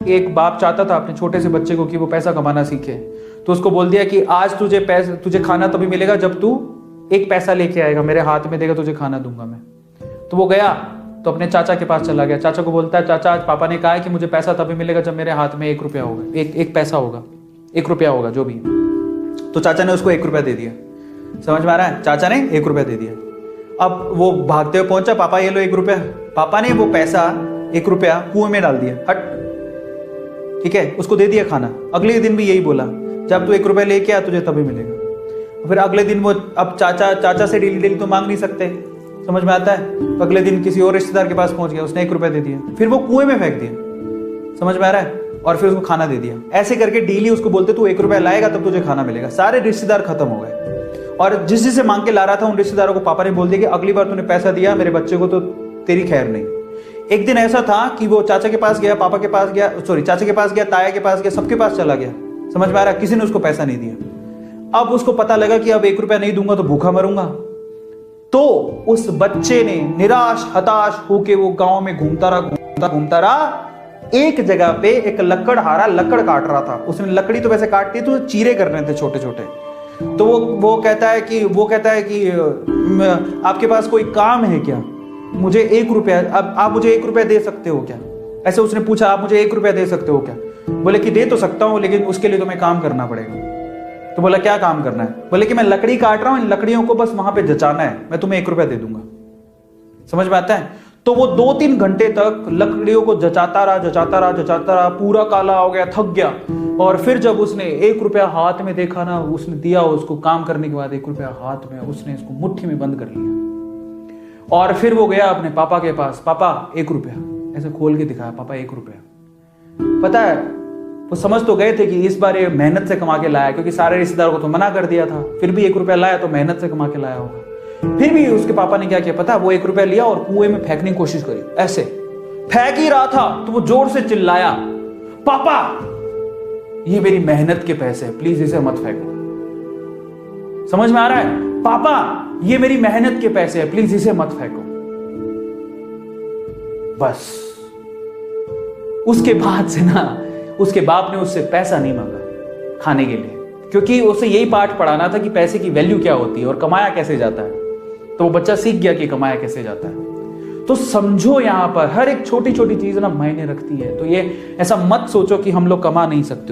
एक बाप चाहता था अपने छोटे से बच्चे को कि वो पैसा कमाना सीखे, तो उसको बोल दिया कि आज तुझे खाना तभी मिलेगा जब तू एक पैसा लेके आएगा, मेरे हाथ में देगा, तुझे खाना दूंगा मैं। तो वो गया तो अपने चाचा के पास चला गया। चाचा को बोलता है, चाचा आज पापा ने कहा है कि मुझे पैसा तभी मिलेगा जब मेरे हाथ में 1 रुपया होगा, एक पैसा होगा, 1 रुपया होगा जो भी। तो चाचा ने उसको 1 रुपया दे दिया। समझ में आ रहा है? चाचा ने 1 रुपया दे दिया। अब वो भागते हुए पहुंचा, पापा ये लो 1 रुपया। पापा ने वो पैसा 1 रुपया कुएं में डाल दिया, हट, ठीक है, उसको दे दिया खाना। अगले दिन भी यही बोला, जब तू 1 रुपया लेके आ तुझे तभी मिलेगा। फिर अगले दिन वो, अब चाचा से डेली तो मांग नहीं सकते, समझ में आता है? तो अगले दिन किसी और रिश्तेदार के पास पहुंच गया, उसने 1 रुपया दे दिया, फिर वो कुएं में फेंक दिया। समझ में आ रहा है? और फिर उसको खाना दे दिया। ऐसे करके डेली उसको बोलते तू 1 रुपया लाएगा तब तुझे खाना मिलेगा। सारे रिश्तेदार खत्म हो गए, और जिस जिसे मांग के ला रहा था उन रिश्तेदारों को पापा ने बोल दिया कि अगली बार तूने पैसा दिया मेरे बच्चे को तो तेरी खैर नहीं। एक दिन ऐसा था कि वो चाचा के पास गया, पापा के पास गया, सॉरी चाचा के पास गया, ताया के पास गया, सबके पास चला गया। समझ में आ रहा है? किसी ने उसको पैसा नहीं दिया। अब उसको पता लगा कि अब 1 रुपया नहीं दूंगा तो भूखा मरूंगा। तो उस बच्चे ने निराश हताश होके वो गांव में घूमता रहा। एक जगह पे एक लकड़हारा लकड़ काट रहा था। उसने लकड़ी तो वैसे काटती तो चीरे करने थे छोटे छोटे। तो वो कहता है कि आपके पास कोई काम है क्या? मुझे 1 रुपया, अब आप मुझे 1 रुपया दे सकते हो क्या? ऐसे उसने पूछा, आप मुझे 1 रुपया दे सकते हो क्या? बोले कि दे तो सकता हूं, लेकिन उसके लिए तुम्हें काम करना पड़ेगा। तो बोला क्या काम करना है? बोले कि मैं लकड़ी काट रहा हूं, इन लकड़ियों को बस वहां पे जचाना है, मैं तुम्हें 1 रुपया दे दूंगा। समझ में आता है? तो वो 2-3 घंटे तक लकड़ियों को जचाता रहा, पूरा काला हो गया, थक गया। और फिर जब उसने 1 रुपया हाथ में देखा ना, उसने दिया उसको काम करने के बाद 1 रुपया हाथ में, उसने इसको मुट्ठी में बंद कर लिया। और फिर वो गया अपने पापा के पास, पापा 1 रुपया, ऐसे खोल के दिखाया, पापा 1 रुपया। पता है वो समझ तो गए थे कि इस बार ये मेहनत से कमा के लाया, क्योंकि सारे रिश्तेदारों को तो मना कर दिया था, फिर भी 1 रुपया लाया तो मेहनत से कमा के लाया होगा। फिर भी उसके पापा ने क्या किया पता? वो 1 रुपया लिया और कुएं में फेंकने की कोशिश करी। ऐसे फेंक ही रहा था तो वो जोर से चिल्लाया, पापा ये मेरी मेहनत के पैसे हैं, प्लीज इसे मत फेंको। समझ में आ रहा है? पापा ये मेरी मेहनत के पैसे हैं, प्लीज इसे मत फेंको। बस उसके बाद से ना उसके बाप ने उससे पैसा नहीं मांगा खाने के लिए, क्योंकि उसे यही पाठ पढ़ाना था कि पैसे की वैल्यू क्या होती है और कमाया कैसे जाता है। तो वो बच्चा सीख गया कि कमाया कैसे जाता है। तो समझो यहां पर हर एक छोटी छोटी चीज ना मायने रखती है। तो ये ऐसा मत सोचो कि हम लोग कमा नहीं सकते।